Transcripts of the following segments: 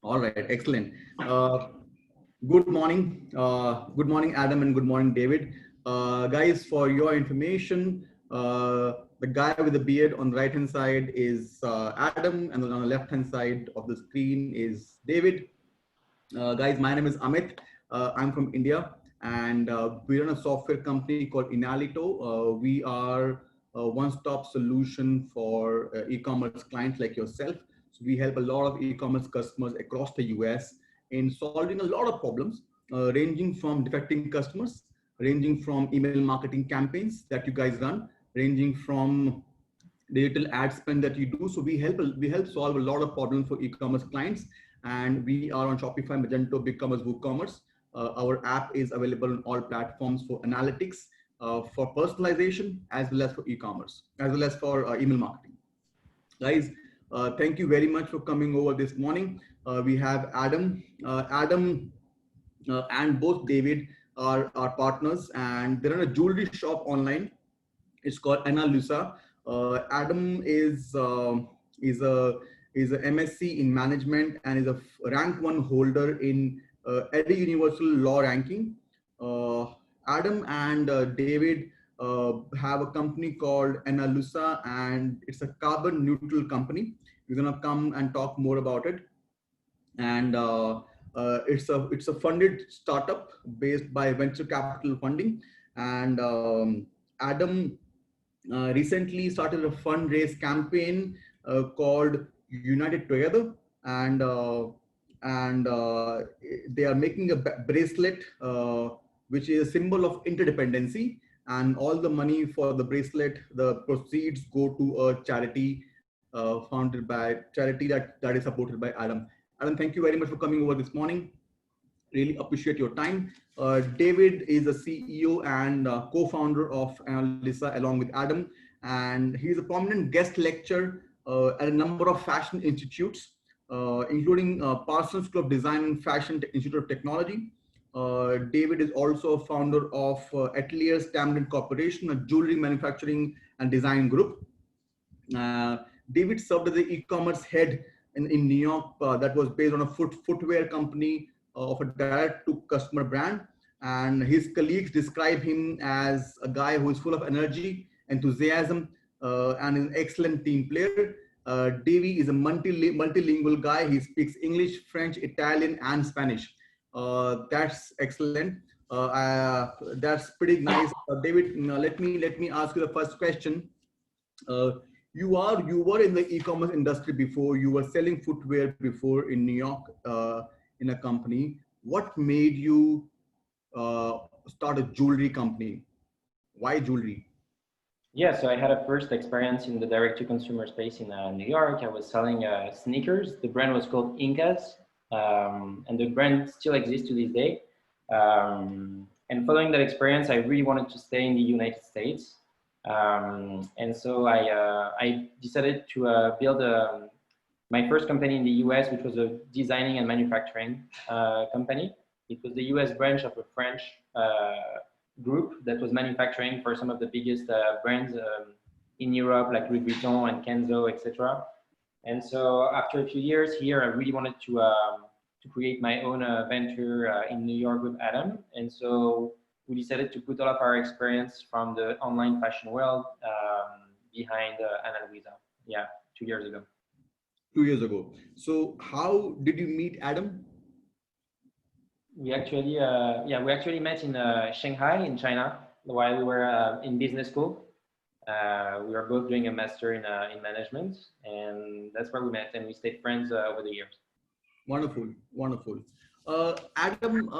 All right, excellent. Good morning. Good morning, Adam, and good morning, David. Guys, for your information, the guy with the beard on the right-hand side is Adam, and on the left-hand side of the screen is David. Guys, my name is Amit. I'm from India, and we run a software company called Enalito. We are a one-stop solution for e-commerce clients like yourself. So we help a lot of e-commerce customers across the US in solving a lot of problems, ranging from defecting customers, ranging from email marketing campaigns that you guys run, ranging from digital ad spend that you do. So we help solve a lot of problems for e-commerce clients, and we are on Shopify, Magento, BigCommerce, WooCommerce. Our app is available on all platforms for analytics, for personalization, as well as for e-commerce, as well as for email marketing. Guys, thank you very much for coming over this morning. We have Adam. Adam and both David are our partners, and they're in a jewelry shop online. It's called Luisa. Adam is a MSc in management and is a rank 1 holder in Eddy Universal Law ranking. Adam and David have a company called Luisa, and it's a carbon neutral company. We're gonna come and talk more about it. And it's a funded startup based by venture capital funding. And Adam recently started a fundraise campaign called United Together, and they are making a bracelet which is a symbol of interdependency, and all the money for the bracelet, the proceeds go to a charity that is supported by Adam. Adam, thank you very much for coming over this morning. Really appreciate your time. David is the CEO and co-founder of Luisa along with Adam, and he's a prominent guest lecturer at a number of fashion institutes, including Parsons School of Design and Fashion Institute of Technology. David is also a founder of Ateliers Tamden Corporation, a jewelry manufacturing and design group. David served as the e-commerce head in New York that was based on a footwear company of a direct-to-customer brand, and his colleagues describe him as a guy who is full of energy, enthusiasm, and an excellent team player. Davey is a multilingual guy. He speaks English, French, Italian, and Spanish. That's excellent. That's pretty nice. David, let me ask you the first question. You were in the e-commerce industry before. You were selling footwear before in New York in a company. What made you start a jewelry company? Why jewelry? Yeah, so I had a first experience in the direct-to-consumer space in New York. I was selling sneakers. The brand was called Incas, and the brand still exists to this day. And following that experience, I really wanted to stay in the United States. And so I decided to build my first company in the US, which was a designing and manufacturing company. It was the US branch of a French group that was manufacturing for some of the biggest brands in Europe, like Louis Vuitton and Kenzo, etc. And so after a few years here, I really wanted to create my own venture in New York with Adam. And so we decided to put all of our experience from the online fashion world behind Luisa. Yeah, 2 years ago. 2 years ago. So how did you meet Adam? We actually met in Shanghai in China while we were in business school. We were both doing a master in management, and that's where we met, and we stayed friends over the years. Wonderful, wonderful. Adam,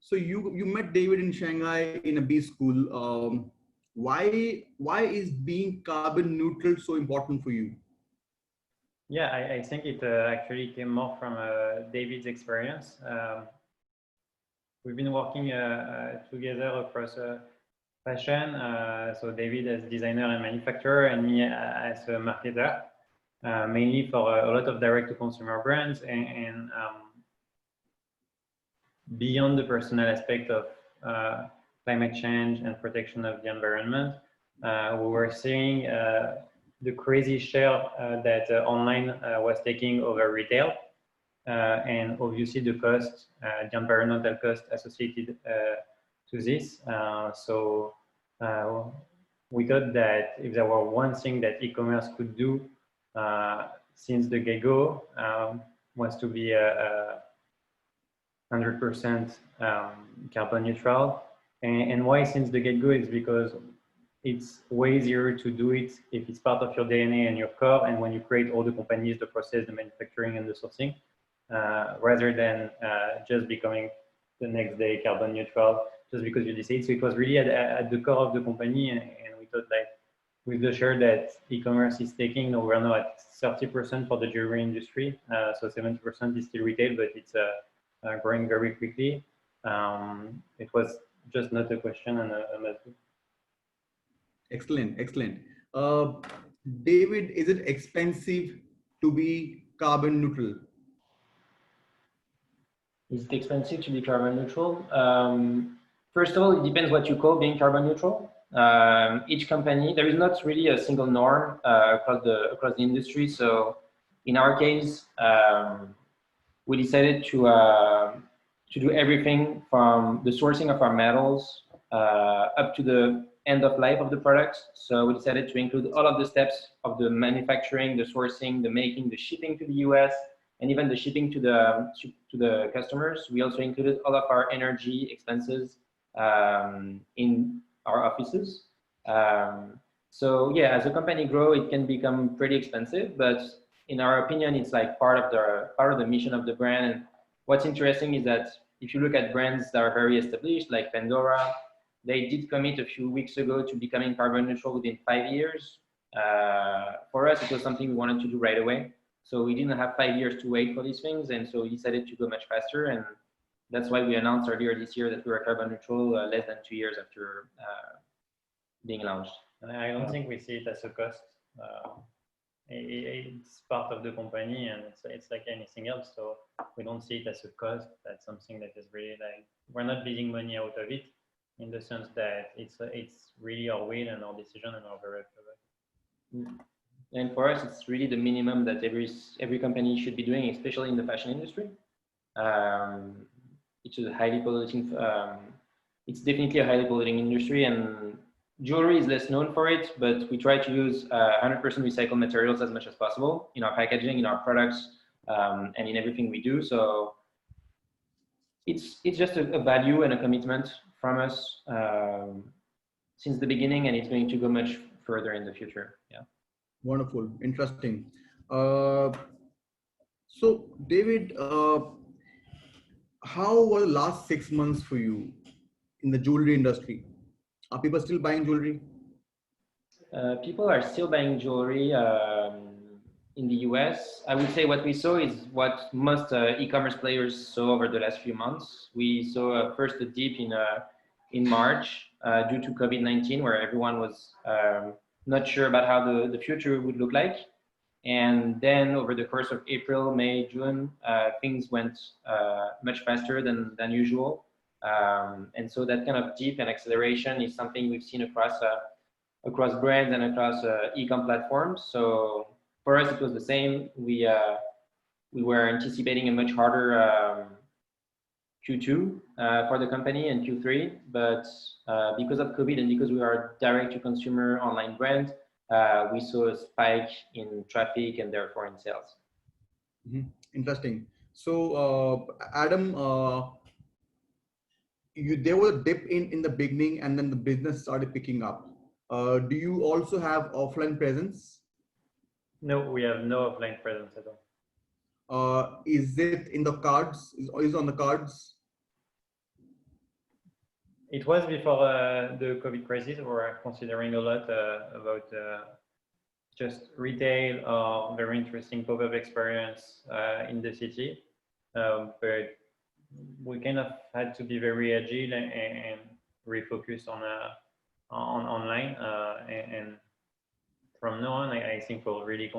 so you met David in Shanghai in a B school. Why is being carbon neutral so important for you? Yeah, I think it actually came more from David's experience. We've been working together across fashion. So David as designer and manufacturer, and me as a marketer, mainly for a lot of direct-to-consumer brands. And beyond the personal aspect of climate change and protection of the environment, we were seeing the crazy share that online was taking over retail. and obviously the cost, the environmental cost associated to this. So we thought that if there were one thing that e-commerce could do since the get-go, was to be 100% carbon neutral. And why since the get-go is because it's way easier to do it if it's part of your DNA and your core, and when you create all the companies, the process, the manufacturing, and the sourcing, rather than just becoming the next day carbon neutral just because you decide. So it was really at the core of the company, and we thought like with the share that e-commerce is taking, now we're now at 30% for the jewelry industry, so 70% is still retail, but it's growing very quickly. It was just not a question and a must. Excellent, excellent. David, is it expensive to be carbon neutral? Is it expensive to be carbon neutral? First of all, it depends what you call being carbon neutral. Each company, there is not really a single norm across the industry. So in our case, we decided to do everything from the sourcing of our metals up to the end of life of the product. So we decided to include all of the steps of the manufacturing, the sourcing, the making, the shipping to the US, and even the shipping to the customers. We also included all of our energy expenses in our offices. So yeah, as a company grow, it can become pretty expensive, but in our opinion, it's like part of the mission of the brand. And what's interesting is that if you look at brands that are very established, like Pandora, they did commit a few weeks ago to becoming carbon neutral within 5 years. For us, it was something we wanted to do right away. So we didn't have 5 years to wait for these things, and so we decided to go much faster. And that's why we announced earlier this year that we were carbon neutral less than 2 years after being launched. I don't think we see it as a cost. It's part of the company, and it's like anything else. So we don't see it as a cost. That's something that is really like, we're not bleeding money out of it, in the sense that it's really our will and our decision and our very favorite. And for us, it's really the minimum that every company should be doing, especially in the fashion industry. It's a highly polluting. It's definitely a highly polluting industry, and jewelry is less known for it. But we try to use 100% recycled materials as much as possible in our packaging, in our products, and in everything we do. So it's just a value and a commitment from us since the beginning, and it's going to go much further in the future. Yeah. Wonderful, interesting. So David, how were the last 6 months for you in the jewelry industry? Are people still buying jewelry? People are still buying jewelry in the US. I would say what we saw is what most e-commerce players saw over the last few months. We saw first a dip in March due to COVID-19, where everyone was not sure about how the future would look like. And then over the course of April, May, June, things went much faster than usual. And so that kind of dip and acceleration is something we've seen across brands and across e-com platforms. So for us, it was the same. We were anticipating a much harder Q2 for the company and Q3, but because of COVID and because we are a direct-to-consumer online brand, we saw a spike in traffic and therefore in sales. Mm-hmm. Interesting. So Adam, there was a dip in the beginning, and then the business started picking up. Do you also have offline presence? No, we have no offline presence at all. Is it in the cards? Is it on the cards? It was before the COVID crisis. We were considering a lot about just retail or very interesting pop-up experience in the city, but we kind of had to be very agile and refocus on online. And from now on, I think we'll really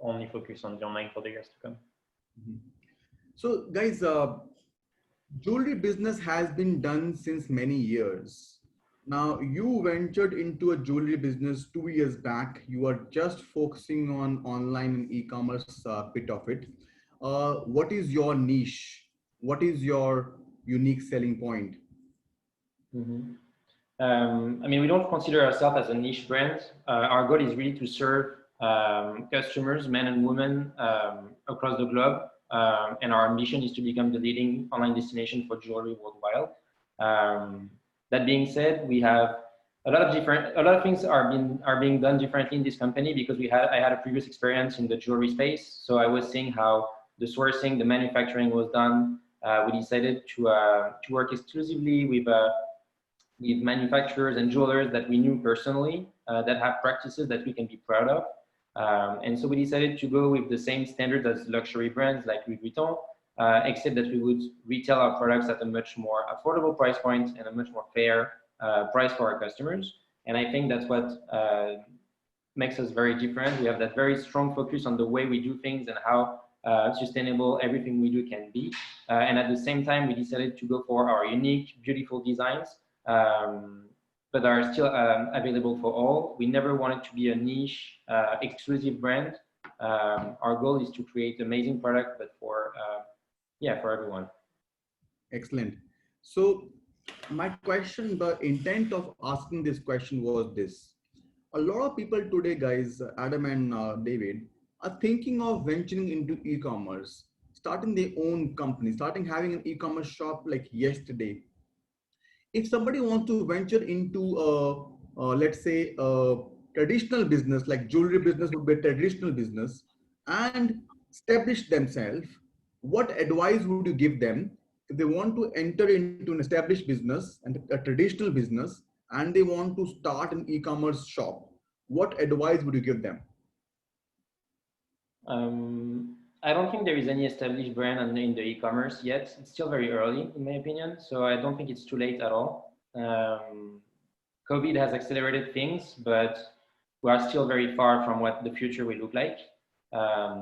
only focus on the online for the years to come. Mm-hmm. So, guys, jewelry business has been done since many years. Now, you ventured into a jewelry business 2 years back. You are just focusing on online and e-commerce bit of it. what is your niche? What is your unique selling point? Mm-hmm. I mean, we don't consider ourselves as a niche brand. Our goal is really to serve customers, men and women, across the globe. And our ambition is to become the leading online destination for jewelry worldwide. Um, that being said, we have a lot of things are being done differently in this company because I had a previous experience in the jewelry space. So I was seeing how the sourcing, the manufacturing was done. We decided to work exclusively with manufacturers and jewelers that we knew personally, that have practices that we can be proud of. And so we decided to go with the same standards as luxury brands like Louis Vuitton, except that we would retail our products at a much more affordable price point and a much more fair price for our customers. And I think that's what makes us very different. We have that very strong focus on the way we do things and how sustainable everything we do can be. And at the same time, we decided to go for our unique, beautiful designs, but are still available for all. We never wanted to be a niche, exclusive brand. Our goal is to create amazing product, but for everyone. Excellent. So my question, the intent of asking this question was this. A lot of people today, guys, Adam and David, are thinking of venturing into e-commerce, starting their own company, starting having an e-commerce shop like yesterday. If somebody wants to venture into let's say a traditional business, like jewelry business would be a traditional business, and establish themselves, what advice would you give them if they want to enter into an established business and a traditional business, and they want to start an e-commerce shop? What advice would you give them? I don't think there is any established brand in the e-commerce yet. It's still very early, in my opinion. So I don't think it's too late at all. COVID has accelerated things, but we are still very far from what the future will look like.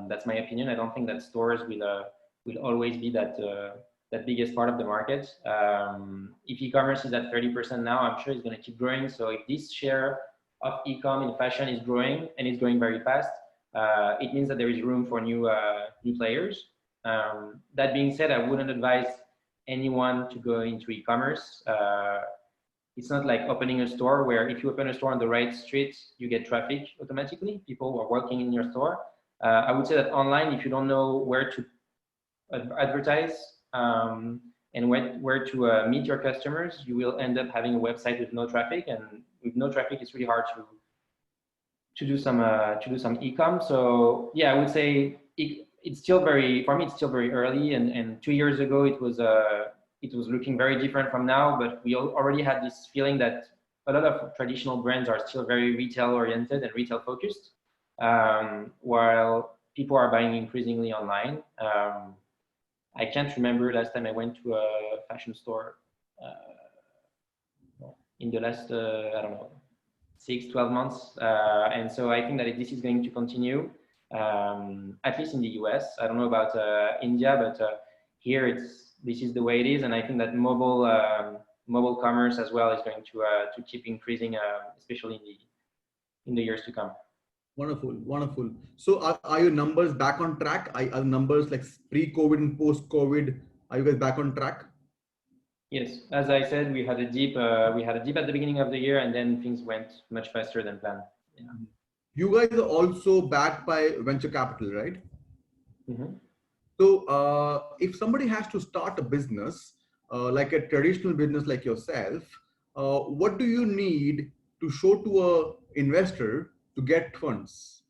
That's my opinion. I don't think that stores will always be that biggest part of the market. If e-commerce is at 30% now, I'm sure it's going to keep growing. So if this share of e-com in fashion is growing and it's growing very fast, it means that there is room for new players. That being said, I wouldn't advise anyone to go into e-commerce. It's not like opening a store where if you open a store on the right street, you get traffic automatically. People are working in your store. I would say that online, if you don't know where to advertise and where to meet your customers, you will end up having a website with no traffic. And with no traffic, it's really hard to do some e-com. So yeah, I would say it's still for me, it's still very early. And 2 years ago, it was looking very different from now, but we already had this feeling that a lot of traditional brands are still very retail oriented and retail focused, while people are buying increasingly online. I can't remember last time I went to a fashion store in the last, I don't know, 6-12 months. And so I think that this is going to continue, at least in the US. I don't know about India, but here this is the way it is. And I think that mobile commerce as well is going to keep increasing, especially in the years to come. Wonderful, wonderful. So are your numbers back on track? Are numbers like pre-COVID and post-COVID, are you guys back on track? Yes, as I said, we had a dip at the beginning of the year, and then things went much faster than planned. Yeah. You guys are also backed by venture capital, right? Mm-hmm. So if somebody has to start a business, like a traditional business like yourself, what do you need to show to a investor to get funds?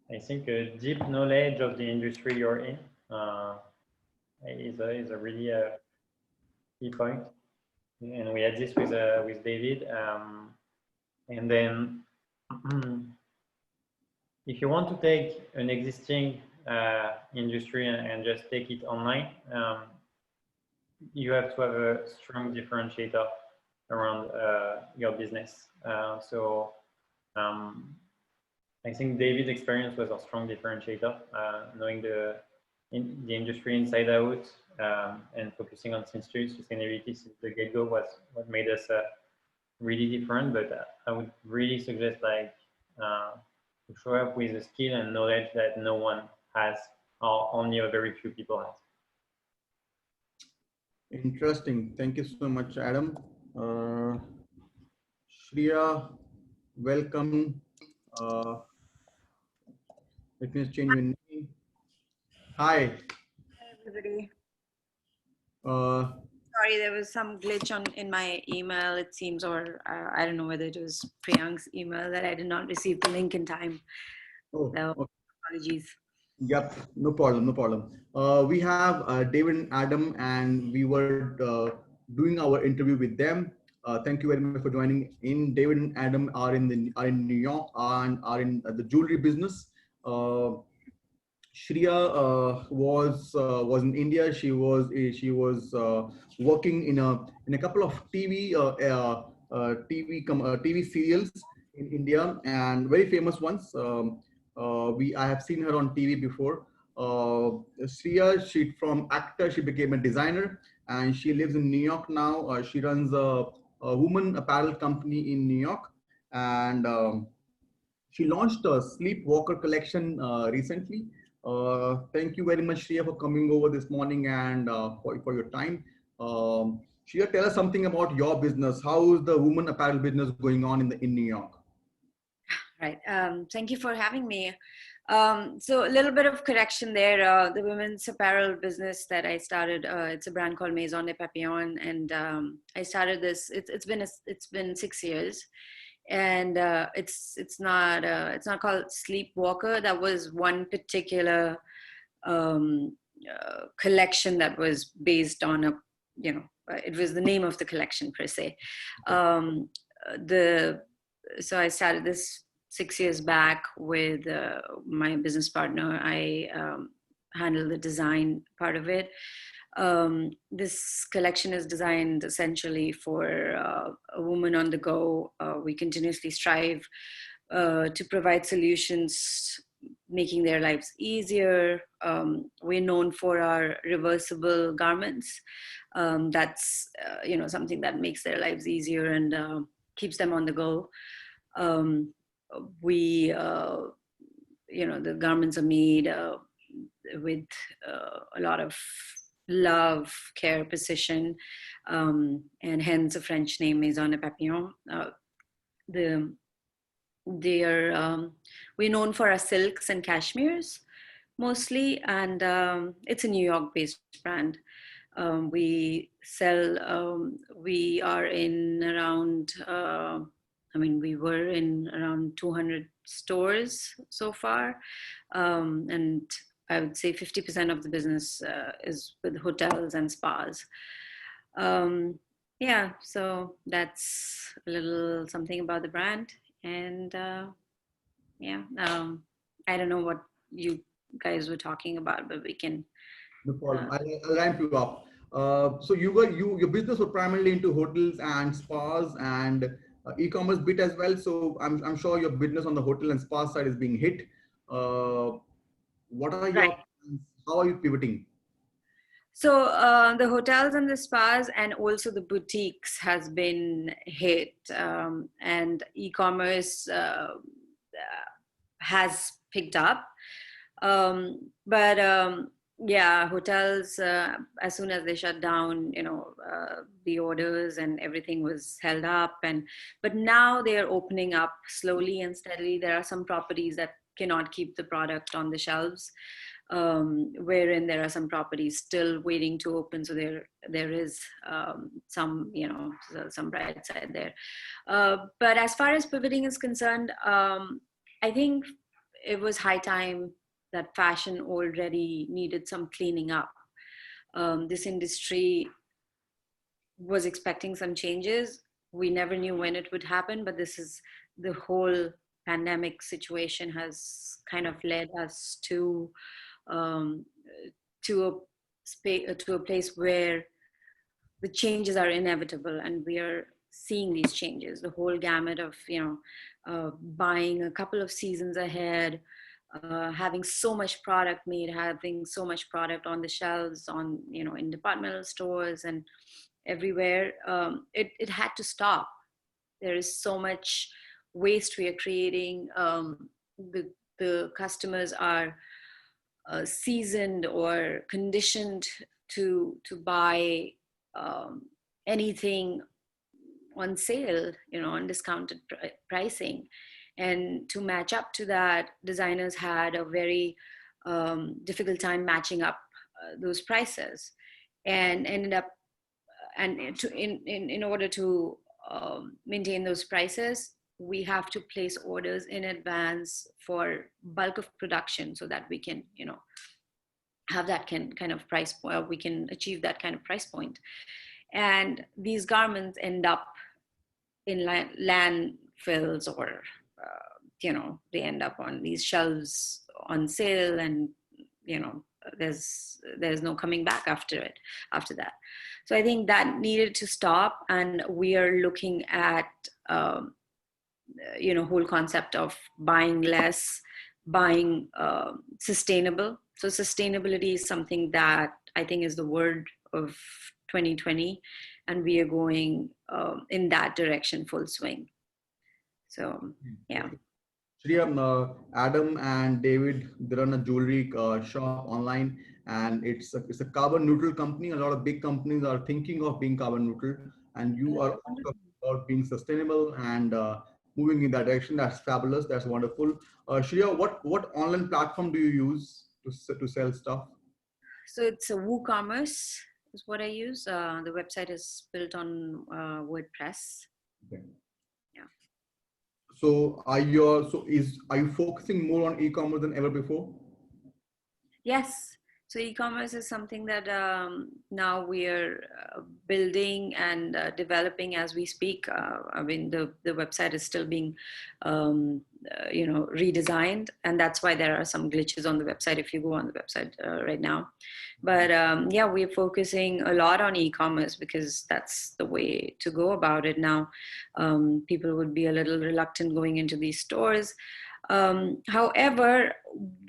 I think a deep knowledge of the industry you're in is a really key point. And we had this with David. And then if you want to take an existing industry and just take it online, you have to have a strong differentiator around your business. So I think David's experience was a strong differentiator, knowing the industry inside out and focusing on sustainability since the get-go was what made us really different. But I would really suggest to show up with a skill and knowledge that no one has, or only a very few people has. Interesting. Thank you so much, Adam. Shriya, welcome. Uh, Let me change your name. Hi. Everybody. Uh, Sorry, there was some glitch in my email, it seems, or I don't know whether it was Priyank's email that I did not receive the link in time. oh, So okay. apologies. Yep, no problem, no problem. We have David and Adam, and we were doing our interview with them. Thank you very much for joining in. David and Adam are in New York and are in the jewelry business. Shriya was in India. She was working in a couple of TV serials in India, and very famous ones. I have seen her on TV before. Shriya, she from actor, she became a designer, and she lives in New York now. She runs a woman apparel company in New York, and she launched a Sleepwalker collection recently. Thank you very much, Shriya, for coming over this morning and for your time. Shriya, tell us something about your business. How is the woman apparel business going on in New York? Right. Thank you for having me. So a little bit of correction there. The women's apparel business that I started, it's a brand called Maison De Papillon, and I started this. It's been 6 years, and it's not called Sleepwalker. That was one particular collection that was based on it was the name of the collection per se. So I started this 6 years back with my business partner. I handle the design part of it. This collection is designed essentially for a woman on the go. We continuously strive to provide solutions making their lives easier. We're known for our reversible garments. That's something that makes their lives easier and keeps them on the go. The garments are made with a lot of love, care, precision, and hence a French name, Maison De Papillon. We're known for our silks and cashmeres mostly, and it's a New York-based brand. We are in around, we were in around 200 stores so far, and I would say 50% of the business is with hotels and spas. So that's a little something about the brand. And I don't know what you guys were talking about, but we can. No problem. I'll ramp you up. So your business was primarily into hotels and spas and e-commerce bit as well. So I'm sure your business on the hotel and spa side is being hit. What are your plans? How are you pivoting? So the hotels and the spas and also the boutiques has been hit, and e-commerce has picked up. Hotels, as soon as they shut down, the orders and everything was held up, but now they are opening up slowly and steadily. There are some properties that cannot keep the product on the shelves, wherein there are some properties still waiting to open. So there is some bright side there. But as far as pivoting is concerned, I think it was high time that fashion already needed some cleaning up. This industry was expecting some changes. We never knew when it would happen, but the whole pandemic situation has kind of led us to a place where the changes are inevitable, and we are seeing these changes. The whole gamut of buying a couple of seasons ahead, having so much product made, having so much product on the shelves, in departmental stores and everywhere. It had to stop. There is so much waste we are creating. The customers are seasoned or conditioned to buy anything on sale, on discounted pricing. And to match up to that, designers had a very difficult time matching up those prices, and ended up, in order to maintain those prices, we have to place orders in advance for bulk of production so that we can, have that kind of price point, we can achieve that kind of price point. And these garments end up in landfills, or they end up on these shelves on sale, and there's no coming back after that. So I think that needed to stop, and we are looking at whole concept of buying less, buying sustainable. So sustainability is something that I think is the word of 2020, and we are going in that direction full swing. So yeah. Shriya, Adam and David, they run a jewelry shop online, and it's a carbon neutral company. A lot of big companies are thinking of being carbon neutral, and you are about being sustainable and moving in that direction. That's fabulous. That's wonderful. Shriya, what online platform do you use to sell stuff? So it's a WooCommerce is what I use. The website is built on WordPress. Okay. Yeah. So are you focusing more on e-commerce than ever before? Yes. So e-commerce is something that now we're building and developing as we speak. I mean, the website is still being, redesigned, and that's why there are some glitches on the website if you go on the website right now. But yeah, we're focusing a lot on e-commerce because that's the way to go about it now. People would be a little reluctant going into these stores. However,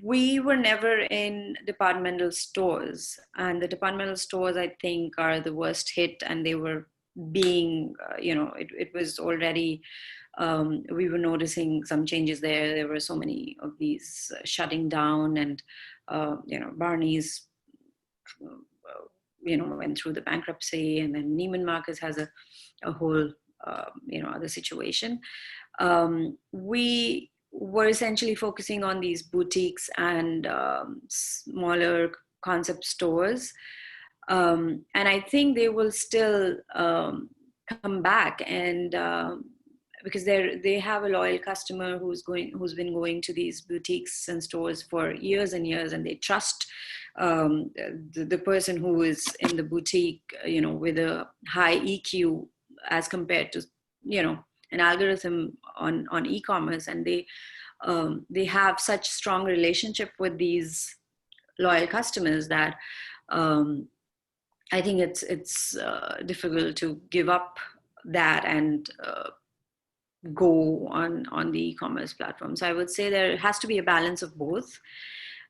we were never in departmental stores, and the departmental stores, I think, are the worst hit, and they were being, it was already, we were noticing some changes there. There were so many of these shutting down, and, Barney's, went through the bankruptcy, and then Neiman Marcus has a whole, other situation. We were essentially focusing on these boutiques and smaller concept stores. And I think they will still come back, and because they have a loyal customer who's been going to these boutiques and stores for years and years, and they trust the person who is in the boutique, with a high EQ as compared to, an algorithm on e-commerce, and they have such strong relationship with these loyal customers that I think it's difficult to give up that and go on the e-commerce platform. So I would say there has to be a balance of both.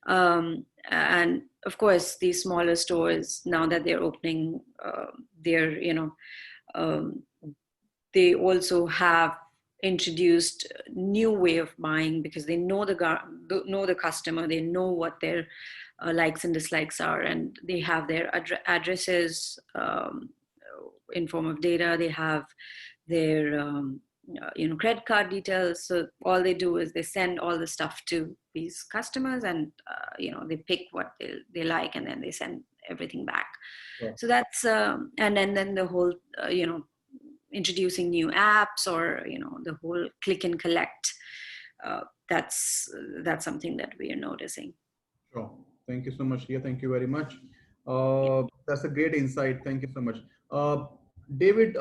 And of course, these smaller stores, now that they're opening, they also have introduced new way of buying because they know the customer, they know what their likes and dislikes are, and they have their addresses in form of data. They have their credit card details. So all they do is they send all the stuff to these customers, and they pick what they like, and then they send everything back. Yeah. So that's and then the whole introducing new apps, or the whole click and collect, that's something that we are noticing. Sure. Thank you so much, Shriya. Thank you very much. That's a great insight. Thank you so much. David,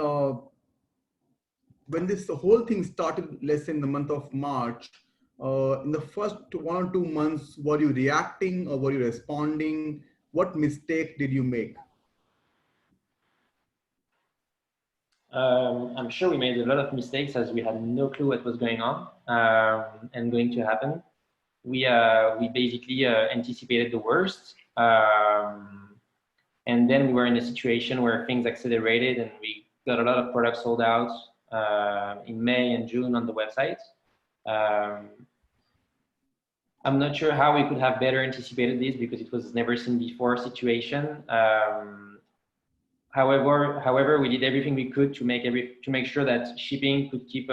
when the whole thing started, let's say in the month of March, in the first 1 or 2 months, were you reacting or were you responding? What mistake did you make? I'm sure we made a lot of mistakes as we had no clue what was going on and going to happen. We basically anticipated the worst, and then we were in a situation where things accelerated, and we got a lot of products sold out in May and June on the website. I'm not sure how we could have better anticipated this because it was never seen before situation. However, we did everything we could to make sure that shipping could keep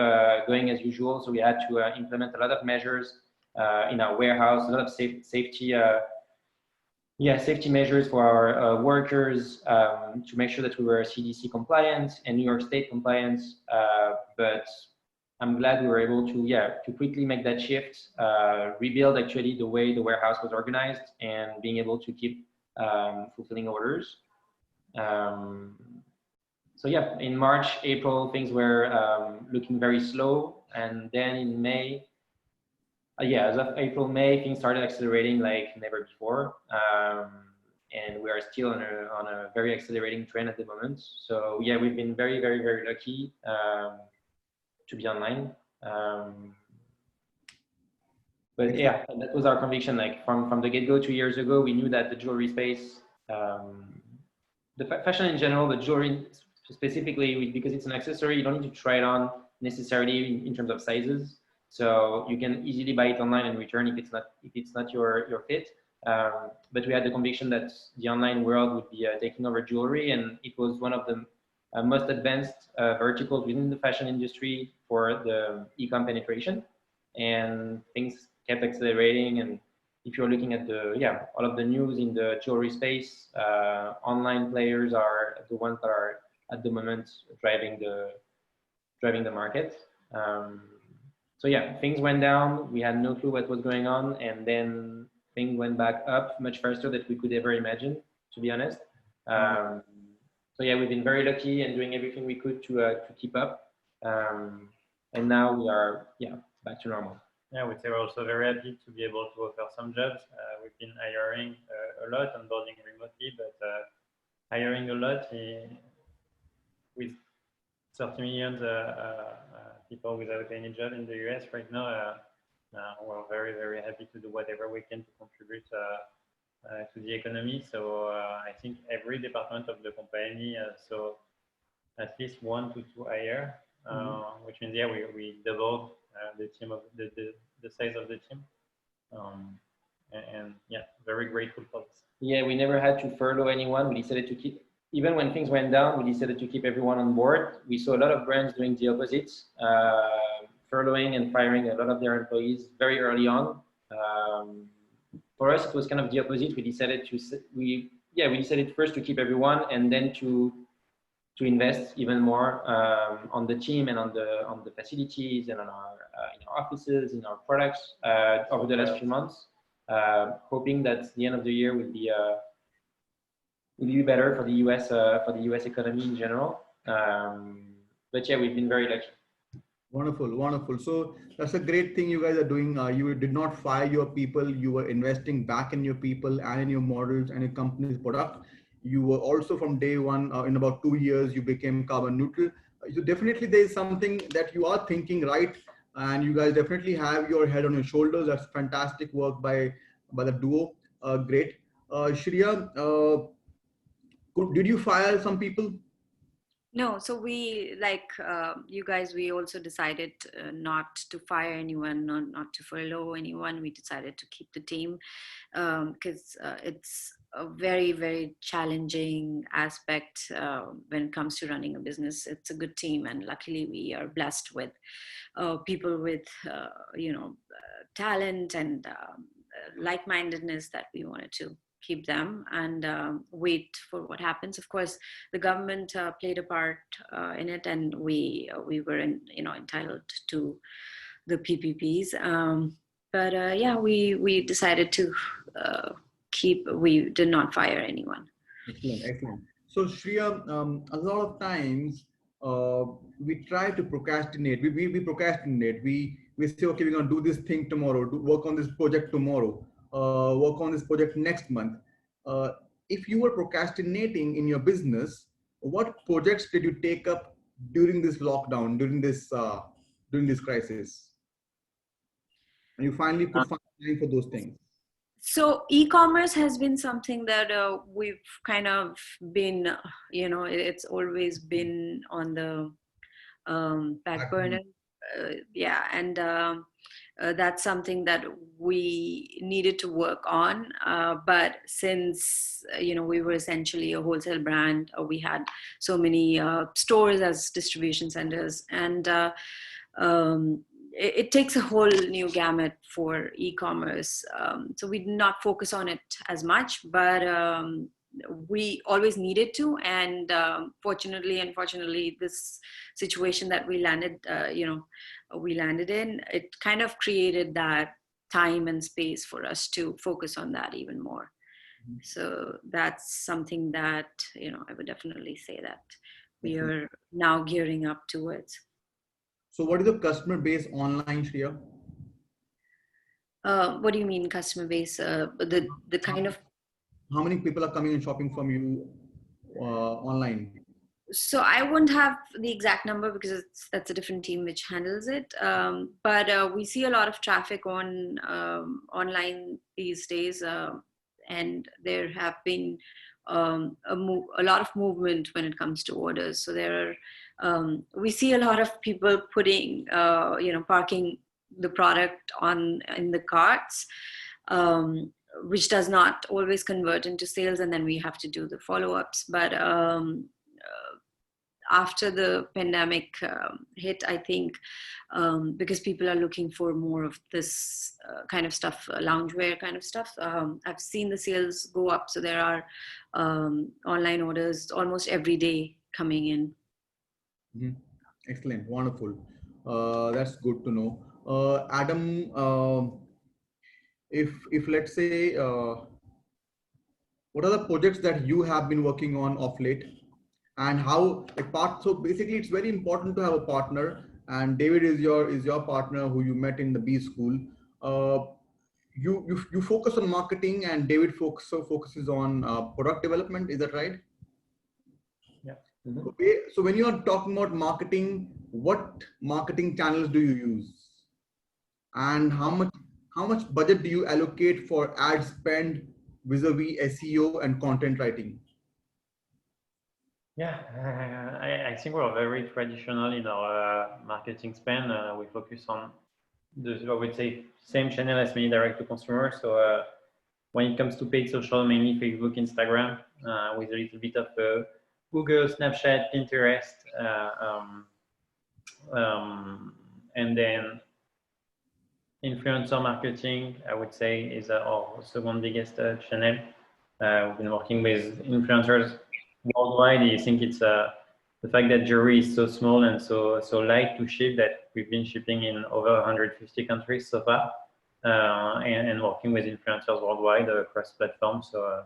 going as usual. So we had to implement a lot of measures in our warehouse, a lot of safety measures for our workers to make sure that we were CDC compliant and New York State compliant. But I'm glad we were able to quickly make that shift, rebuild actually the way the warehouse was organized, and being able to keep fulfilling orders. So yeah, in March, April, things were looking very slow, and then in May, as of April, May, things started accelerating like never before, and we are still on a very accelerating trend at the moment. So yeah, we've been very, very, very lucky to be online. But yeah, that was our conviction. Like from the get-go 2 years ago, we knew that the jewelry space, the fashion in general, the jewelry specifically, because it's an accessory, you don't need to try it on necessarily in terms of sizes. So you can easily buy it online and return if it's not your fit. But we had the conviction that the online world would be taking over jewelry, and it was one of the most advanced verticals within the fashion industry for the e-com penetration, and things kept accelerating. And if you're looking at all of the news in the jewelry space, online players are the ones that are at the moment driving the market. So yeah, things went down. We had no clue what was going on, and then things went back up much faster than we could ever imagine, to be honest. So yeah, we've been very lucky and doing everything we could to keep up. And now we are back to normal. Yeah, I would say we're also very happy to be able to offer some jobs. We've been hiring a lot, onboarding remotely, but hiring a lot with 30 million people without any job in the US right now. We're very, very happy to do whatever we can to contribute to the economy. So I think every department of the company so at least 1 to 2 hire, which means we doubled the team of the size of the team, and very grateful for this. Yeah, we never had to furlough anyone. We decided to keep, even when things went down, we decided to keep everyone on board. We saw a lot of brands doing the opposite, furloughing and firing a lot of their employees very early on. For us, it was kind of the opposite. We decided first to keep everyone, and then to invest even more on the team and on the facilities and on our in our offices, in our products over the last few months, hoping that the end of the year will be better for the US economy in general. But yeah, we've been very lucky. Wonderful, wonderful. So that's a great thing you guys are doing. You did not fire your people. You were investing back in your people and in your models and your company's product. You were also from day one, in about 2 years, you became carbon neutral. So definitely there's something that you are thinking right. And you guys definitely have your head on your shoulders. That's fantastic work by the duo. Great. Shriya, did you fire some people? No, so we, like you guys, we also decided not to fire anyone, not to furlough anyone. We decided to keep the team because it's a very, very challenging aspect when it comes to running a business. It's a good team, and luckily we are blessed with people with, talent and like-mindedness that we wanted to keep them and wait for what happens. Of course, the government played a part in it, and we were entitled to the PPPs. But we decided to keep. We did not fire anyone. Excellent, excellent. So Shriya, a lot of times we try to procrastinate. We procrastinate. We say, okay, we're gonna do this thing tomorrow. Work on this project tomorrow. Work on this project next month. If you were procrastinating in your business, what projects did you take up during this lockdown, during this crisis? And you finally could find time for those things. So e-commerce has been something that we've kind of been, it's always been on the back burner. And that's something that we needed to work on. But since we were essentially a wholesale brand, we had so many stores as distribution centers, and it takes a whole new gamut for e-commerce. So we did not focus on it as much, but we always needed to. And fortunately, unfortunately, this situation that we landed in, it kind of created that time and space for us to focus on that even more. So that's something that I would definitely say that we are now gearing up towards. So what is the customer base online, Shriya? What do you mean customer base? The kind of... How many people are coming and shopping from you online? So I won't have the exact number because that's a different team which handles it. But we see a lot of traffic on online these days, and there have been a lot of movement when it comes to orders. So we see a lot of people putting, parking the product in the carts, which does not always convert into sales, and then we have to do the follow-ups. But after the pandemic hit, I think because people are looking for more of this kind of stuff, loungewear kind of stuff, I've seen the sales go up. So there are online orders almost every day coming in. Mm-hmm. Excellent, wonderful. That's good to know. Adam, if let's say, what are the projects that you have been working on of late? And how so basically it's very important to have a partner, and David is your partner who you met in the B school. You focus on marketing, and David focuses on product development. Is that right? Yeah. Mm-hmm. Okay. So when you are talking about marketing, what marketing channels do you use, and how much budget do you allocate for ad spend vis-a-vis SEO and content writing? Yeah, I think we're very traditional in our marketing spend. We focus on I would say, same channel as many direct to consumer. So when it comes to paid social, mainly Facebook, Instagram, with a little bit of Google, Snapchat, Pinterest, and then influencer marketing, I would say, is our second biggest channel. We've been working with influencers worldwide. I think it's the fact that jewelry is so small and so light to ship that we've been shipping in over 150 countries so far, and working with influencers worldwide across platforms. So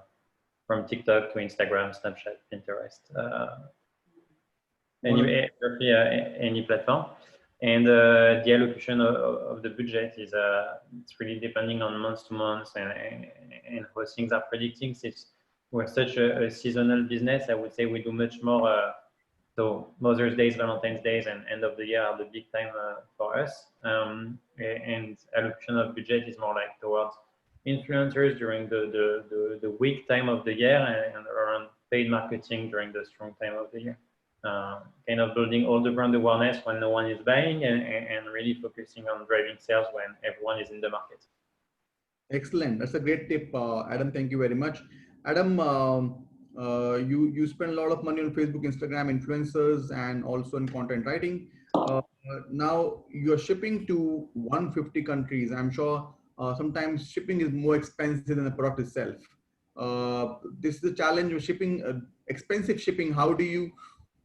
from TikTok to Instagram, Snapchat, Pinterest, any platform. And the allocation of the budget is it's really depending on month to month and how things are predicting. Since we're such a seasonal business, I would say we do much more. So Mother's Days, Valentine's Days, and end of the year are the big time for us. And allocation of budget is more like towards influencers during the weak time of the year, and around paid marketing during the strong time of the year. Kind of building all the brand awareness when no one is buying, and really focusing on driving sales when everyone is in the market. Excellent. That's a great tip, Adam. Thank you very much. Adam, you spend a lot of money on Facebook, Instagram, influencers, and also in content writing. Now you're shipping to 150 countries. I'm sure sometimes shipping is more expensive than the product itself. This is the challenge of shipping, expensive shipping. How do you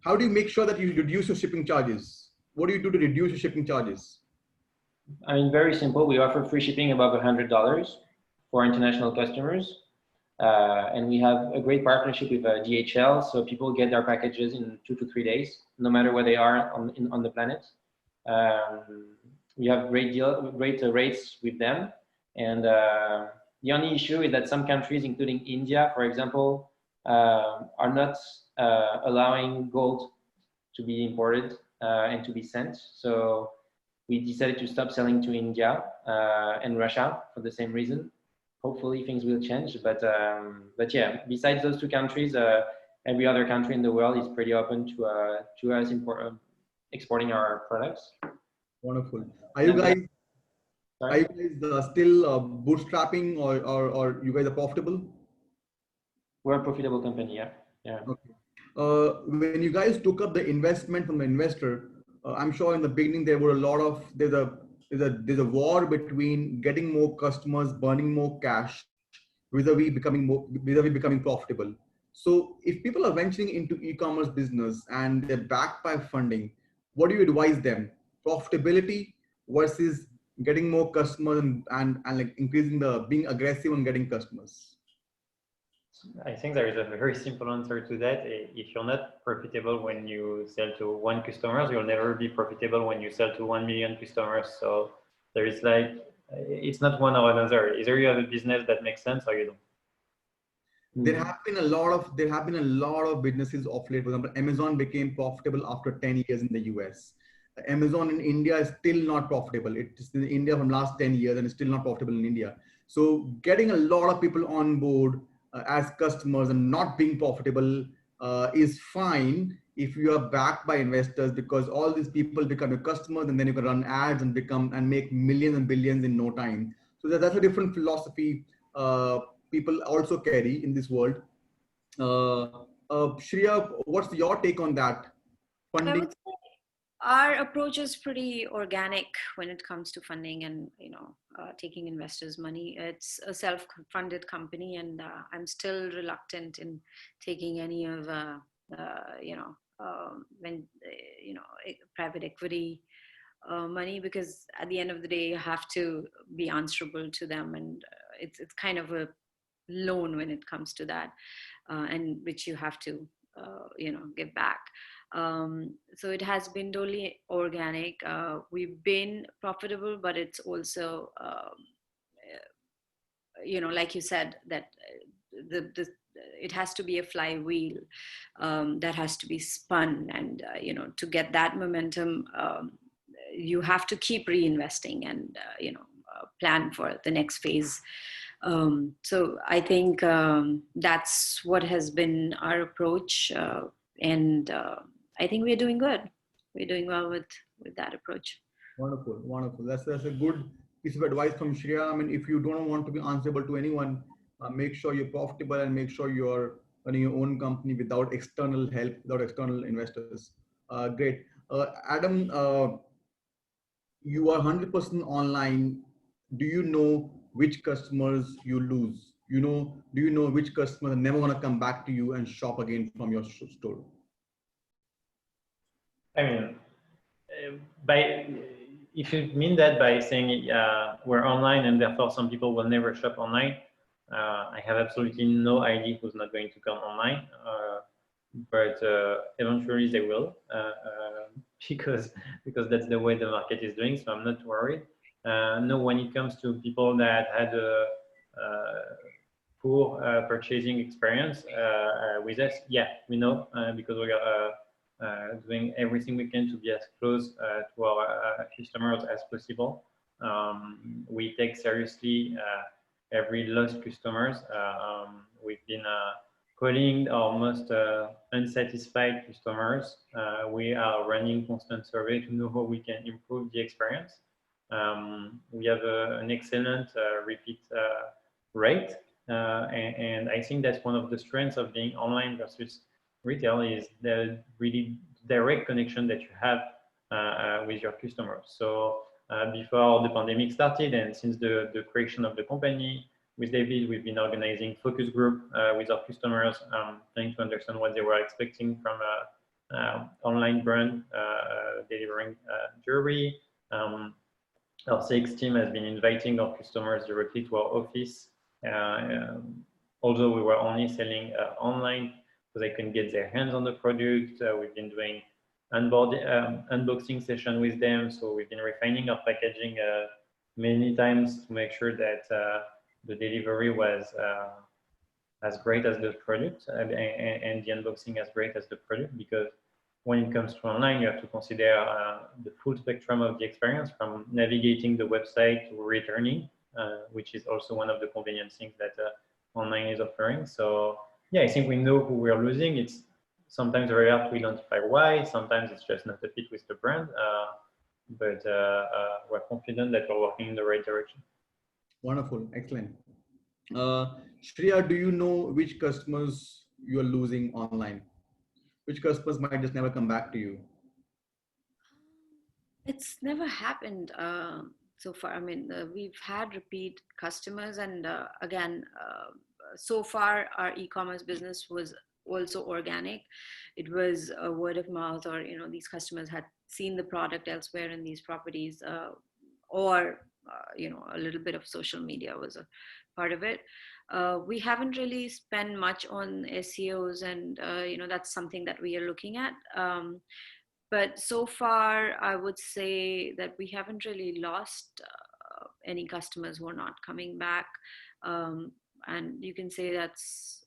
make sure that you reduce your shipping charges? What do you do to reduce your shipping charges? I mean, very simple. We offer free shipping above $100 for international customers. And we have a great partnership with DHL, so people get their packages in 2 to 3 days, no matter where they are on the planet. We have great rates with them, and the only issue is that some countries, including India, for example, are not allowing gold to be imported and to be sent. So we decided to stop selling to India and Russia for the same reason. Hopefully things will change, but yeah, besides those two countries, every other country in the world is pretty open to us exporting our products. Wonderful. Are you guys Are Sorry? you guys still bootstrapping, or you guys are profitable? We're a profitable company, yeah. Yeah. Okay. When you guys took up the investment from the investor, I'm sure in the beginning there were a lot of there's a war between getting more customers, burning more cash, vis-a-vis becoming profitable. So if people are venturing into e-commerce business and they're backed by funding, what do you advise them? Profitability versus getting more customers, and like increasing the being aggressive on getting customers. I think there is a very simple answer to that. If you're not profitable when you sell to one customer, you'll never be profitable when you sell to 1 million customers. So there is like, it's not one or another. Either you have a business that makes sense or you don't. There have been a lot of businesses of late. For example, Amazon became profitable after 10 years in the US. Amazon in India is still not profitable. It's in India from last 10 years and it's still not profitable in India. So getting a lot of people on board as customers and not being profitable is fine if you are backed by investors, because all these people become your customers and then you can run ads and make millions and billions in no time. So that's a different philosophy people also carry in this world. Shriya, what's your take on that? I Funding? would say our approach is pretty organic when it comes to funding and taking investors' money. It's a self-funded company, and I'm still reluctant in taking any of when private equity money, because at the end of the day you have to be answerable to them, and it's kind of a loan when it comes to that, and which you have to give back. So it has been totally organic. We've been profitable, but it's also like you said, that the it has to be a flywheel that has to be spun, and to get that momentum, you have to keep reinvesting and plan for the next phase. So I think that's what has been our approach, and I think we're doing good. We're doing well with that approach. Wonderful, wonderful. That's a good piece of advice from Shriya. I mean, if you don't want to be answerable to anyone, make sure you're profitable and make sure you're running your own company without external help, without external investors. Great. Adam, you are 100% online. Do you know which customers you lose? Do you know which customers are never going to come back to you and shop again from your store? I mean, if you mean that by saying we're online and therefore some people will never shop online, I have absolutely no idea who's not going to come online, but eventually they will, because that's the way the market is doing. So I'm not worried. No, when it comes to people that had a poor purchasing experience with us, yeah, we know, because we are doing everything we can to be as close to our customers as possible. We take seriously every lost customers. We've been calling our most unsatisfied customers. We are running constant survey to know how we can improve the experience. We have an excellent repeat rate, and I think that's one of the strengths of being online versus retail, is the really direct connection that you have with your customers. So before the pandemic started, and since the creation of the company, with David, we've been organizing focus group with our customers, trying to understand what they were expecting from an online brand delivering jewelry. Our sales team has been inviting our customers directly to our office, although we were only selling online, so they can get their hands on the product. We've been doing unboxing session with them, so we've been refining our packaging many times to make sure that the delivery was as great as the product, and the unboxing as great as the product, because when it comes to online, you have to consider the full spectrum of the experience, from navigating the website to returning, which is also one of the convenient things that online is offering. So yeah, I think we know who we are losing. It's sometimes very hard to identify why. Sometimes it's just not a fit with the brand. but we're confident that we're working in the right direction. Wonderful, excellent. Shriya, do you know which customers you are losing online? Which customers might just never come back to you? It's never happened so far. I mean, we've had repeat customers, and again, so far our e-commerce business was also organic. It was a word of mouth, or these customers had seen the product elsewhere in these properties, or a little bit of social media was a part of it. We haven't really spent much on SEOs, and that's something that we are looking at. But so far, I would say that we haven't really lost any customers who are not coming back. And you can say that's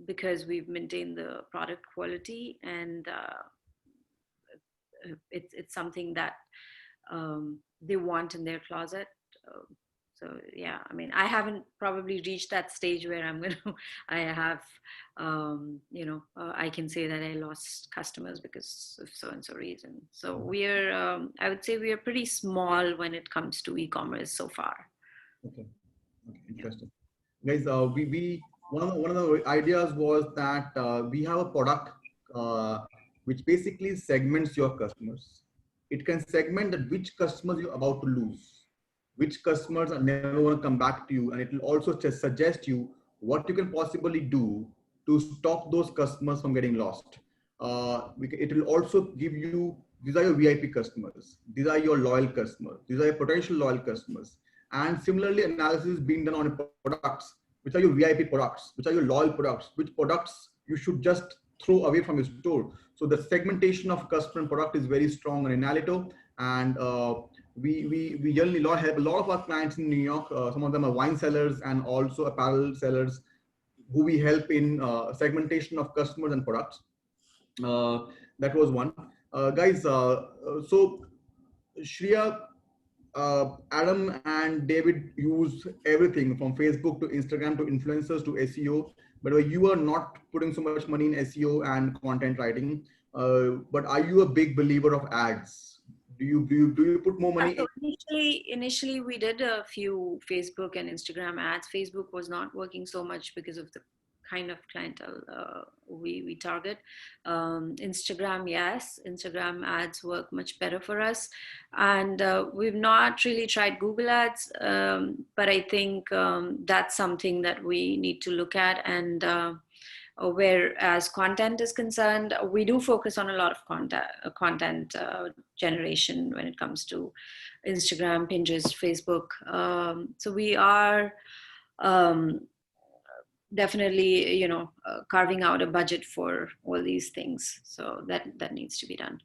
because we've maintained the product quality, and it's something that they want in their closet. So yeah, I mean, I haven't probably reached that stage where I can say that I lost customers because of so and so reason. So I would say we are pretty small when it comes to e-commerce so far. Okay, interesting. Guys, one of the ideas was that we have a product which basically segments your customers. It can segment that which customers you're about to lose, which customers are never going to come back to you, and it will also just suggest you what you can possibly do to stop those customers from getting lost. It will also give you, these are your VIP customers, these are your loyal customers, these are your potential loyal customers. And similarly, analysis is being done on products, which are your VIP products, which are your loyal products, which products you should just throw away from your store. So the segmentation of customer and product is very strong on Enalito, and we generally help a lot of our clients in New York. Some of them are wine sellers and also apparel sellers, who we help in segmentation of customers and products. That was one. Guys, so Shriya, Adam and David use everything from Facebook to Instagram to influencers to SEO, but you are not putting so much money in SEO and content writing. But are you a big believer of ads? Do you put more money? So initially we did a few Facebook and Instagram ads. Facebook was not working so much because of the kind of clientele we target. Instagram, yes, Instagram ads work much better for us. And we've not really tried Google ads, but I think that's something that we need to look at. And whereas content is concerned, we do focus on a lot of content generation when it comes to Instagram, Pinterest, Facebook. So we are definitely, carving out a budget for all these things. So that needs to be done.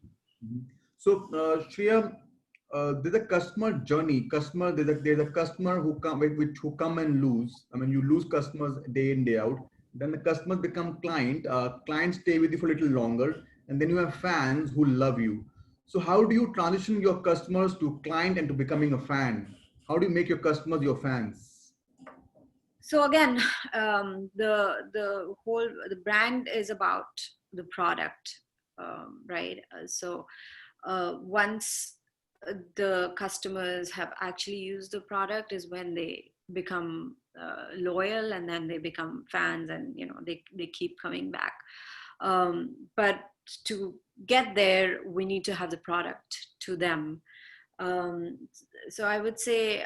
So Shriya, there's a customer journey. There's a customer who come and lose. I mean, you lose customers day in, day out. Then the customers become client. Clients stay with you for a little longer, and then you have fans who love you. So how do you transition your customers to client and to becoming a fan? How do you make your customers your fans? So again, the brand is about the product, right? So once the customers have actually used the product is when they become loyal, and then they become fans, and they keep coming back. But to get there, we need to have the product to them. So I would say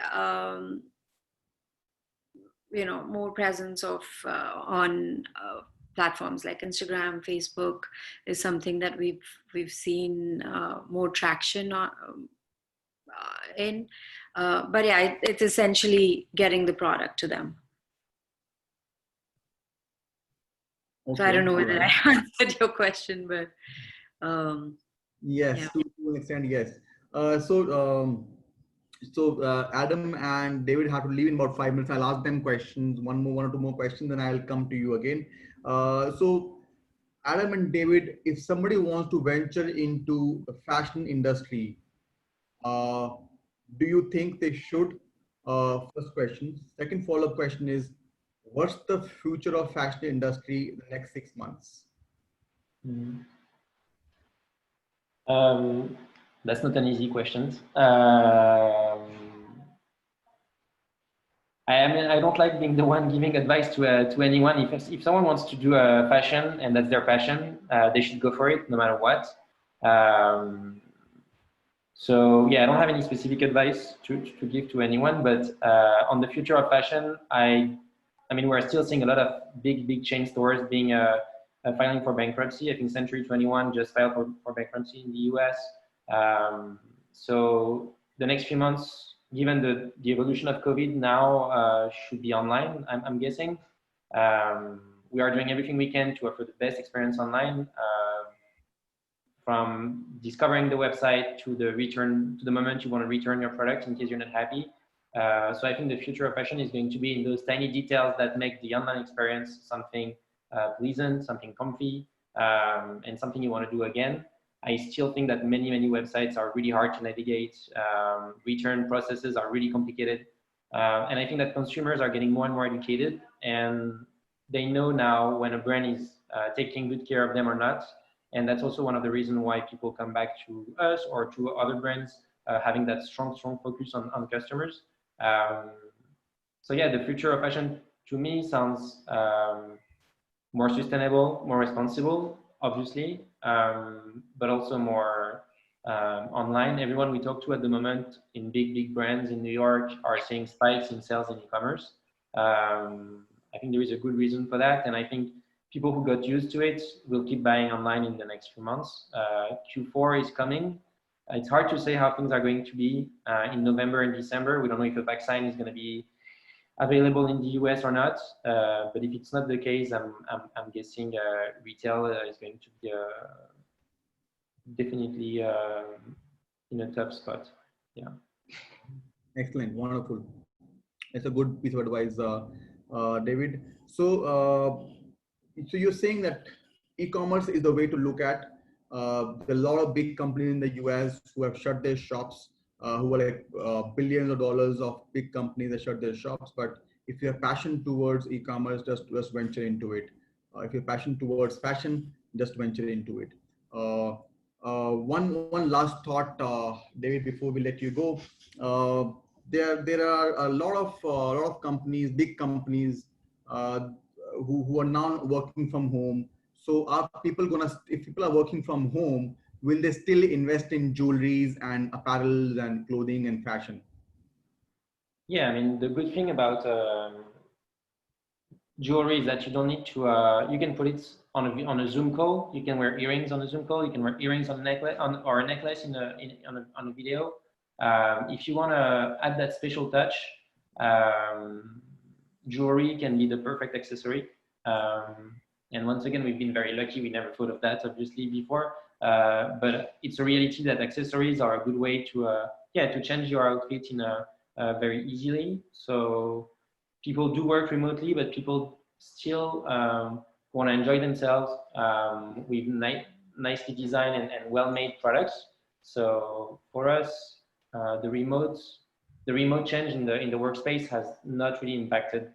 more presence of on platforms like Instagram, Facebook is something that we've seen more traction in. But yeah, it's essentially getting the product to them. Okay. So I don't know whether I answered your question, but yes, yeah. To an extent, yes. So Adam and David have to leave in about 5 minutes. I'll ask them questions, one or two more questions, then I'll come to you again. So Adam and David, if somebody wants to venture into the fashion industry, do you think they should? First question. Second follow-up question is, what's the future of fashion industry in the next 6 months? That's not an easy question. I mean, I don't like being the one giving advice to anyone. If someone wants to do a fashion and that's their passion, they should go for it no matter what. So yeah, I don't have any specific advice to give to anyone, but on the future of fashion, I mean, we're still seeing a lot of big chain stores being filing for bankruptcy. I think Century 21 just filed for bankruptcy in the US. So the next few months, given the evolution of COVID now, should be online, I'm guessing. We are doing everything we can to offer the best experience online, from discovering the website to the moment you want to return your product in case you're not happy. So I think the future of fashion is going to be in those tiny details that make the online experience something pleasant, something comfy, and something you want to do again. I still think that many websites are really hard to navigate. Return processes are really complicated. And I think that consumers are getting more and more educated, and they know now when a brand is taking good care of them or not. And that's also one of the reasons why people come back to us or to other brands, having that strong focus on customers. So yeah, the future of fashion to me sounds more sustainable, more responsible, obviously, but also more online. Everyone we talk to at the moment in big brands in New York are seeing spikes in sales in e-commerce. I think there is a good reason for that, and I think people who got used to it will keep buying online in the next few months. Q4 is coming. It's hard to say how things are going to be in November and December. We don't know if a vaccine is going to be available in the US or not. But if it's not the case, I'm guessing retail is going to be definitely in a tough spot. Yeah. Excellent, wonderful. It's a good piece of advice, David. So you're saying that e-commerce is the way to look at. There are a lot of big companies in the US who have shut their shops, who are like billions of dollars of big companies that shut their shops. But if you have passion towards e-commerce, just venture into it. If you have passion towards fashion, just venture into it. One last thought, David, before we let you go. There are a lot of companies, big companies, who are now working from home. So are people if people are working from home, will they still invest in jewelries and apparels and clothing and fashion? Yeah, I mean, the good thing about jewelry is that you don't need to, you can put it on a Zoom call. You can wear earrings on a Zoom call. You can wear earrings on a necklace, or a necklace on a video. If you want to add that special touch, jewelry can be the perfect accessory. And once again, we've been very lucky. We never thought of that, obviously, before. But it's a reality that accessories are a good way to change your outfit very easily. So people do work remotely, but people still want to enjoy themselves with nicely designed and well-made products. So for us, the remote change in the workspace has not really impacted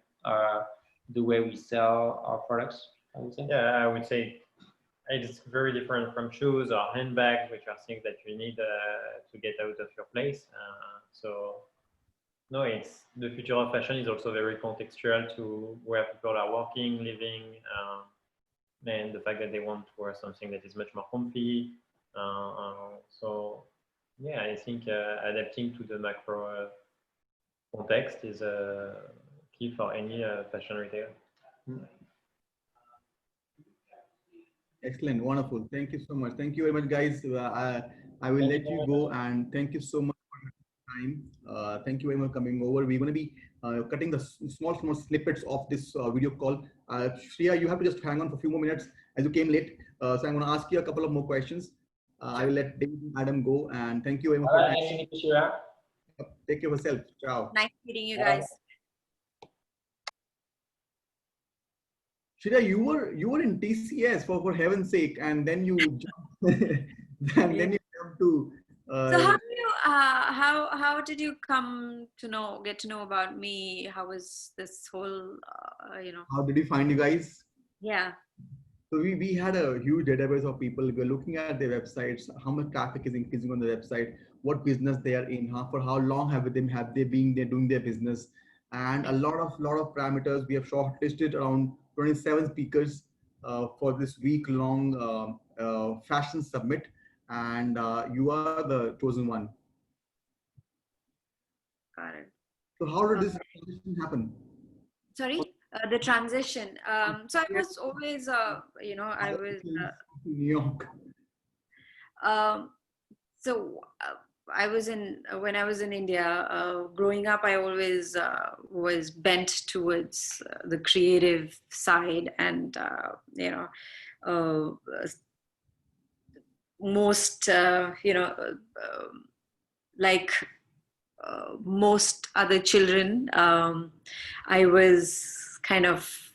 the way we sell our products, I would say. Yeah, I would say it's very different from shoes or handbags, which are things that you need to get out of your place. So no, it's the future of fashion is also very contextual to where people are working, living, and the fact that they want to wear something that is much more comfy. So yeah, I think adapting to the macro context is key for any fashion retailer. Excellent, wonderful. Thank you so much. Thank you very much, guys. I will let you go, and thank you so much for your time. Thank you very much for coming over. We're going to be cutting the small snippets of this video call. Shriya, you have to just hang on for a few more minutes as you came late. So I'm going to ask you a couple of more questions. I will let David and Adam go, and thank you very much. Nice to meet you, Shriya. Take care of yourself. Ciao. Nice meeting you guys. Shriya, you were in TCS for heaven's sake, and then you jumped to. So how do you how did you get to know about me? How was this whole How did you find you guys? Yeah. So we had a huge database of people. We're looking at their websites, how much traffic is increasing on the website, what business they are in, for how long have they been there doing their business, and a lot of parameters. We have shortlisted around 27 speakers for this week-long fashion summit, and you are the chosen one. Got it. So how did this transition happen? Sorry, the transition. So I was always, I was. New York. So I was when I was in India, growing up, I always was bent towards the creative side, and most like most other children, I was kind of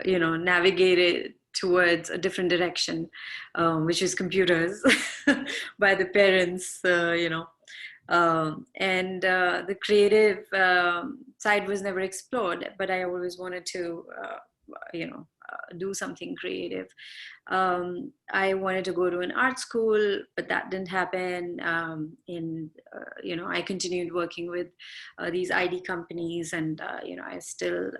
navigated towards a different direction, which is computers by the parents, and the creative side was never explored, but I always wanted to do something creative. I wanted to go to an art school, but that didn't happen. I continued working with these ID companies, and I still.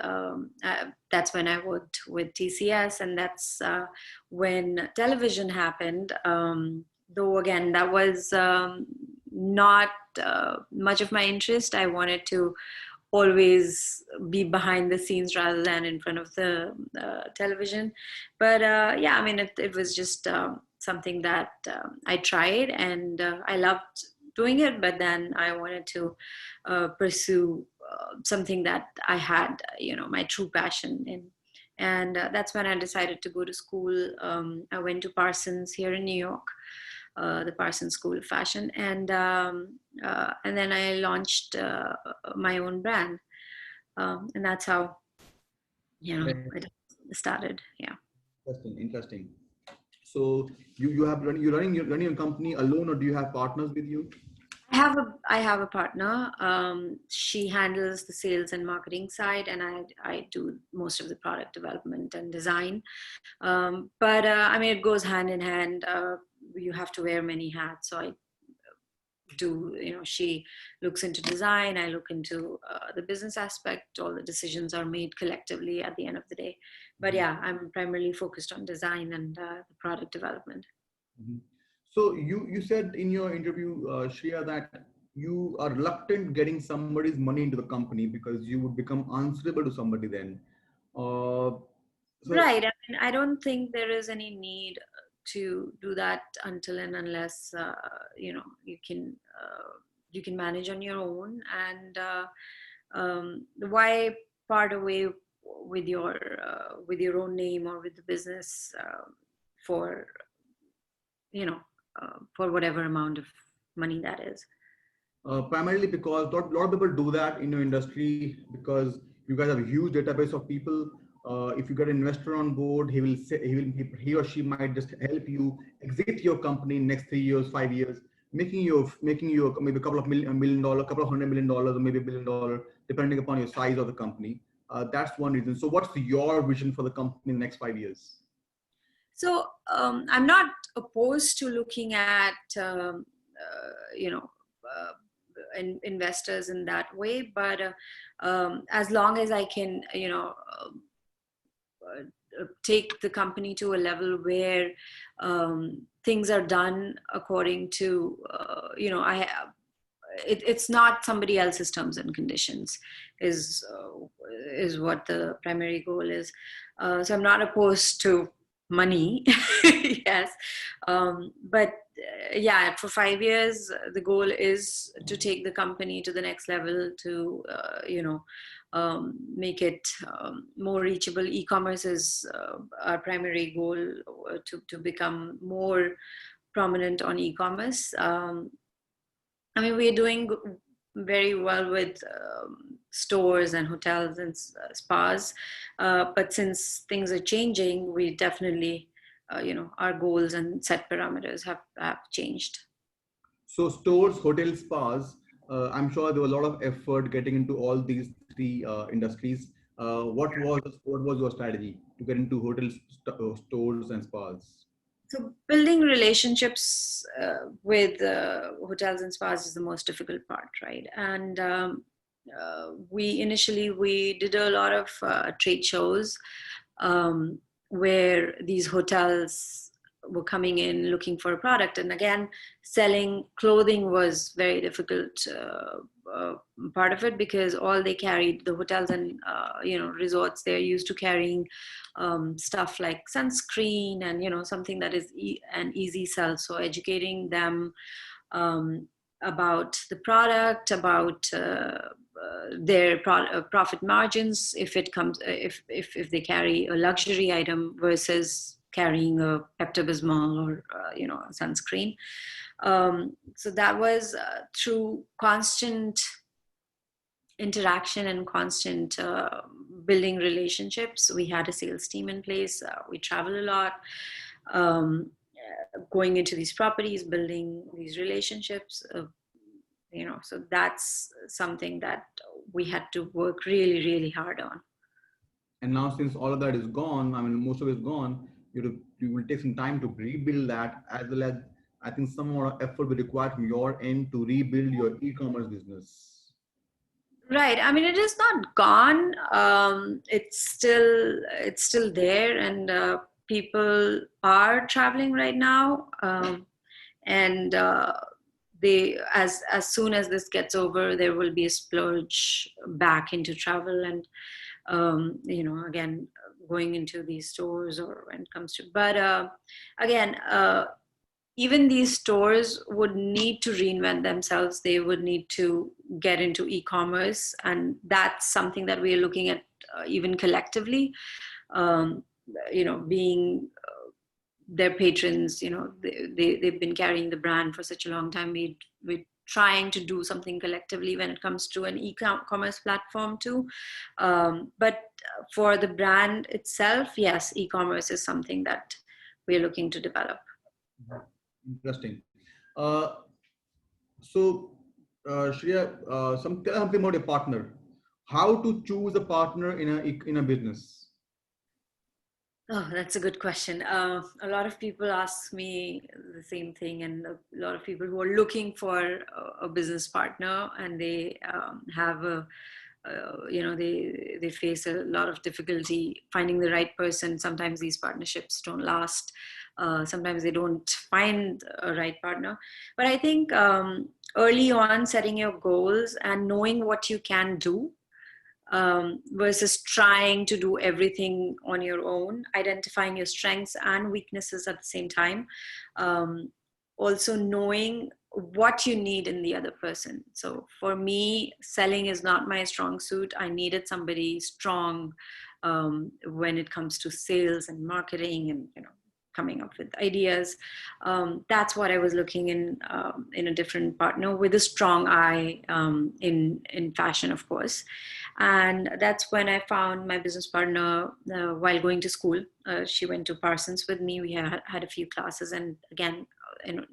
That's when I worked with TCS, and that's when television happened. Though again, that was not much of my interest. I wanted to always be behind the scenes rather than in front of the television. But it was just something that I tried, and I loved doing it, but then I wanted to pursue something that I had, my true passion in. And that's when I decided to go to school. I went to Parsons here in New York, the Parsons School of Fashion, and then I launched my own brand, and that's how it started. Yeah. Interesting. So you're running your company alone, or do you have partners with you? I have a partner. She handles the sales and marketing side, and I do most of the product development and design. But it goes hand in hand. You have to wear many hats. So I do, she looks into design, I look into the business aspect. All the decisions are made collectively at the end of the day. But yeah, I'm primarily focused on design and the product development. Mm-hmm. So you said in your interview, Shriya, that you are reluctant getting somebody's money into the company because you would become answerable to somebody then. Right. I don't think there is any need to do that until and unless you can manage on your own. And why part away with your own name or with the business for for whatever amount of money that is. Primarily because a lot of people do that in your industry because you guys have a huge database of people. If you get an investor on board, he or she might just help you exit your company in next 3 years, 5 years, making you maybe a couple of $1 million, couple of $100 million, or maybe $1 billion, depending upon your size of the company. That's one reason. So what's your vision for the company in the next 5 years? So I'm not opposed to looking at investors in that way, but as long as I can take the company to a level where things are done according to it's not somebody else's terms and conditions is what the primary goal is. So I'm not opposed to money. Yes, but yeah, for 5 years the goal is to take the company to the next level, to make it more reachable. E-commerce is our primary goal, to become more prominent on e-commerce. We're doing very well with stores and hotels and spas, but since things are changing, we definitely our goals and set parameters have changed. So stores, hotels, spas, I'm sure there was a lot of effort getting into all these three industries. What was your strategy? to get into hotels, stores and spas? So building relationships with hotels and spas is the most difficult part, right? And we did a lot of trade shows where these hotels were coming in looking for a product, and again, selling clothing was very difficult part of it, because all they carried, the hotels and resorts, they're used to carrying stuff like sunscreen and something that is an easy sell. So educating them about the product, about their profit margins, if it comes if they carry a luxury item versus carrying a Pepto-Bismol or a sunscreen. So that was through constant interaction and constant building relationships. We had a sales team in place. We travel a lot, going into these properties, building these relationships. So that's something that we had to work really, really hard on. And now, since all of that is gone, I mean, most of it is gone, you will take some time to rebuild that, as well as I think some more effort will be required from your end to rebuild your e-commerce business. Right. I mean, it is not gone. It's still there, and people are traveling right now. And they, as soon as this gets over, there will be a splurge back into travel, and again, going into these stores, or when it comes to. But again, even these stores would need to reinvent themselves. They would need to get into e-commerce, and that's something that we are looking at even collectively. Being their patrons, they've been carrying the brand for such a long time. We're trying to do something collectively when it comes to an e-commerce platform too. But for the brand itself, yes, e-commerce is something that we're looking to develop. Interesting. So, Shriya, tell something about a partner. How to choose a partner in a business? Oh, that's a good question. A lot of people ask me the same thing, and a lot of people who are looking for a business partner, and they have they face a lot of difficulty finding the right person. Sometimes these partnerships don't last. Sometimes they don't find a right partner. But I think early on, setting your goals and knowing what you can do, versus trying to do everything on your own, identifying your strengths and weaknesses at the same time. Also knowing what you need in the other person. So for me, selling is not my strong suit. I needed somebody strong when it comes to sales and marketing and coming up with ideas. That's what I was looking in a different partner with a strong eye in fashion, of course. And that's when I found my business partner while going to school. She went to Parsons with me. We had a few classes, and again,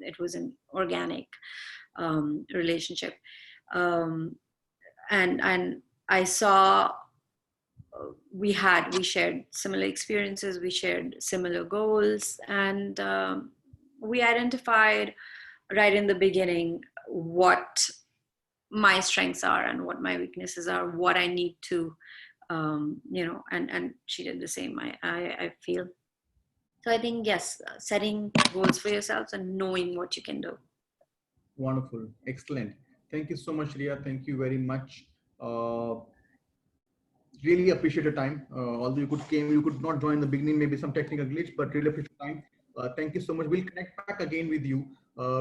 it was an organic relationship. And I saw we shared similar experiences, we shared similar goals, and we identified right in the beginning what my strengths are and what my weaknesses are, what I need to, and she did the same, I feel. So I think, yes, setting goals for yourselves and knowing what you can do. Wonderful. Excellent. Thank you so much, Shriya. Thank you very much. Really appreciate your time. Although you could not join in the beginning, maybe some technical glitch, but really appreciate your time. Thank you so much. We'll connect back again with you.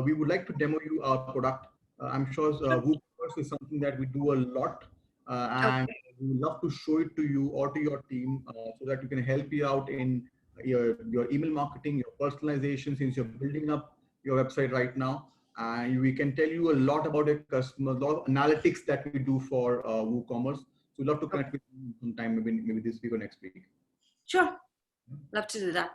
We would like to demo you our product. I'm sure WooCommerce is something that we do a lot, and we would love to show it to you or to your team so that you can help you out in your email marketing, your personalization, since you're building up your website right now. And we can tell you a lot about your customers, a lot of analytics that we do for WooCommerce. So we'd love to connect with you sometime, maybe this week or next week. Sure. Love to do that.